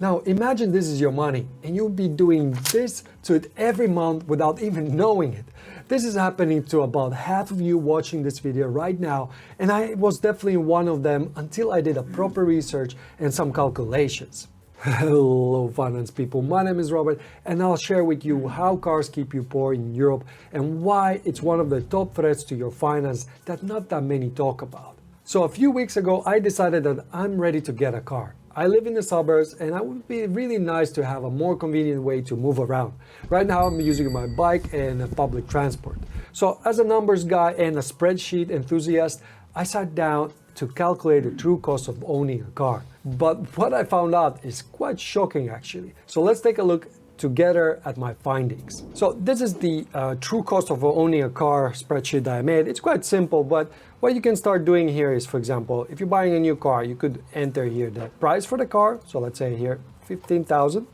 Now imagine this is your money and you'll be doing this to it every month without even knowing it. This is happening to about half of you watching this video right now, and I was definitely one of them until I did a proper research and some calculations. Hello finance people, my name is Robert and I'll share with you how cars keep you poor in Europe and why it's one of the top threats to your finance that not that many talk about. So a few weeks ago I decided that I'm ready to get a car. I live in the suburbs and it would be really nice to have a more convenient way to move around. Right now I'm using my bike and public transport. So as a numbers guy and a spreadsheet enthusiast, I sat down to calculate the true cost of owning a car. But what I found out is quite shocking actually. So let's take a look together at my findings. So this is the true cost of owning a car spreadsheet that I made. It's quite simple, but what you can start doing here is, for example, if you're buying a new car, you could enter here the price for the car. So let's say here, 15,000.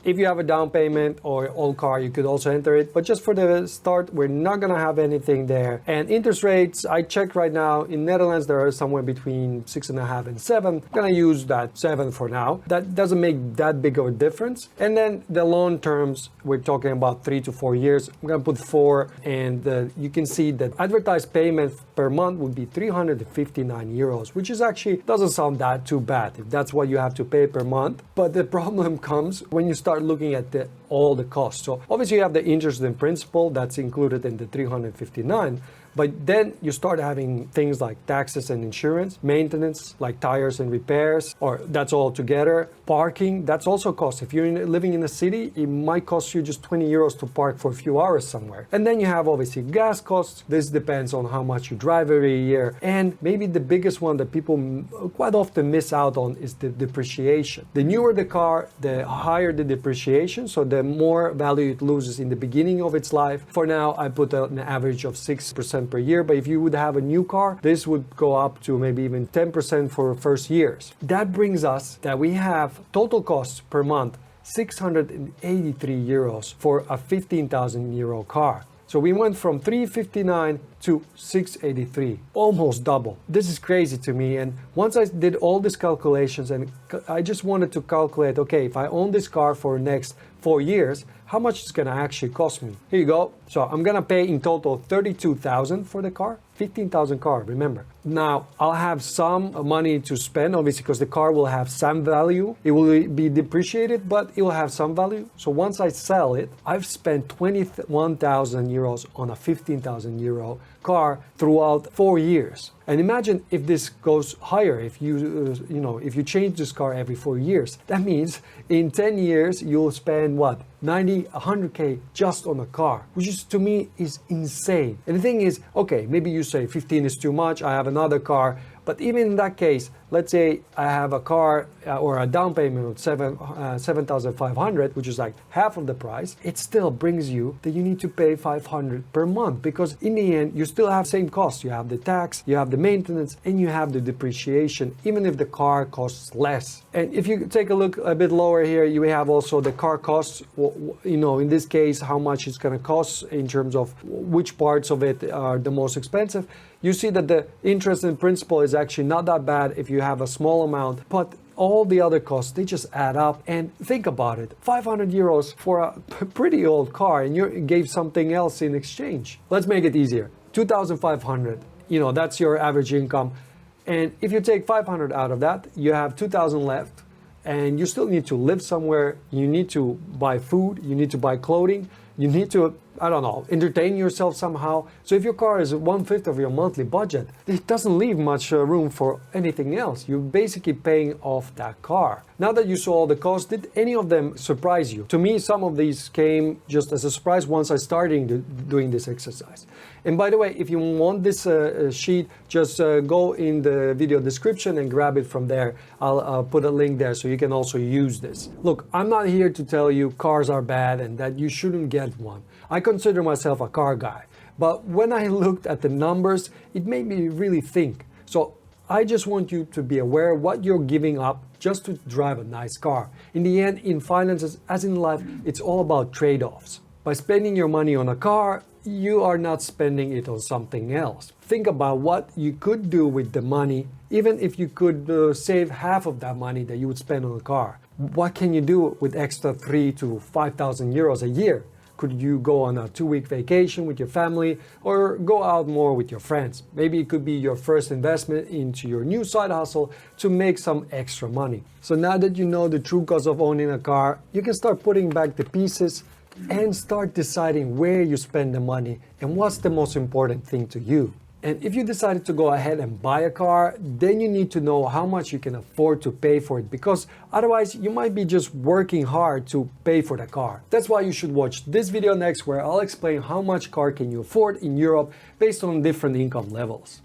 If you have a down payment or old car, you could also enter it. But just for the start, we're not gonna have anything there. And interest rates, I checked right now, in Netherlands, there are somewhere between 6.5 and 7. I'm gonna use that 7 for now. That doesn't make that big of a difference. And then the loan terms, we're talking about 3 to 4 years. I'm gonna put 4, and you can see that advertised payment per month would be 359 euros, which is actually doesn't sound that too bad if that's what you have to pay per month. But the problem comes when you start looking at all the costs. So obviously you have the interest in principal that's included in the 359, but then you start having things like taxes and insurance, maintenance like tires and repairs, or that's all together. Parking, that's also cost. If you're living in a city, it might cost you just 20 euros to park for a few hours somewhere. And then you have obviously gas costs. This depends on how much you drive every year. And maybe the biggest one that people quite often miss out on is the depreciation. The newer the car, the higher the depreciation, so the more value it loses in the beginning of its life. For now, I put an average of 6% per year, but if you would have a new car, this would go up to maybe even 10% for first years. That brings us that we have total costs per month 683 euros for a 15,000 euro car. So we went from 359 to 683, almost double. This is crazy to me. And once I did all these calculations and I just wanted to calculate, okay, if I own this car for the next 4 years, how much it's gonna actually cost me. Here you go. So I'm gonna pay in total 32,000 for the car, 15,000 car, remember. Now I'll have some money to spend, obviously, because the car will have some value. It will be depreciated, but it will have some value. So once I sell it, I've spent 21,000 euros on a 15,000 euro car throughout 4 years. And imagine if this goes higher, if you change this car every 4 years, that means in 10 years, you'll spend what? 90, 100K just on a car, which is to me is insane. And the thing is, okay, maybe you say 15 is too much, I have another car, but even in that case, let's say I have a car or a down payment of 7,500, which is like half of the price, it still brings you that you need to pay 500 per month, because in the end, you still have same costs. You have the tax, you have the maintenance, and you have the depreciation, even if the car costs less. And if you take a look a bit lower here, you have also the car costs, in this case, how much it's gonna cost in terms of which parts of it are the most expensive. You see that the interest in principal is actually not that bad if you have a small amount, but all the other costs, they just add up. And think about it, 500 euros for a pretty old car, and you gave something else in exchange. Let's make it easier. 2,500, that's your average income. And if you take 500 out of that, you have 2,000 left, and you still need to live somewhere. You need to buy food, you need to buy clothing, you need to, entertain yourself somehow. So if your car is 1/5 of your monthly budget, it doesn't leave much room for anything else. You're basically paying off that car. Now that you saw all the costs, did any of them surprise you? To me, some of these came just as a surprise once I started doing this exercise. And by the way, if you want this sheet, just go in the video description and grab it from there. I'll put a link there so you can also use this. Look, I'm not here to tell you cars are bad and that you shouldn't get one. I consider myself a car guy, but when I looked at the numbers, it made me really think. So I just want you to be aware of what you're giving up just to drive a nice car. In the end, in finances, as in life, it's all about trade-offs. By spending your money on a car, you are not spending it on something else. Think about what you could do with the money, even if you could save half of that money that you would spend on a car. What can you do with extra 3 to 5,000 euros a year? Could you go on a 2-week vacation with your family or go out more with your friends? Maybe it could be your first investment into your new side hustle to make some extra money. So now that you know the true cost of owning a car, you can start putting back the pieces and start deciding where you spend the money and what's the most important thing to you. And if you decided to go ahead and buy a car, then you need to know how much you can afford to pay for it, because otherwise you might be just working hard to pay for the car. That's why you should watch this video next, where I'll explain how much car can you afford in Europe based on different income levels.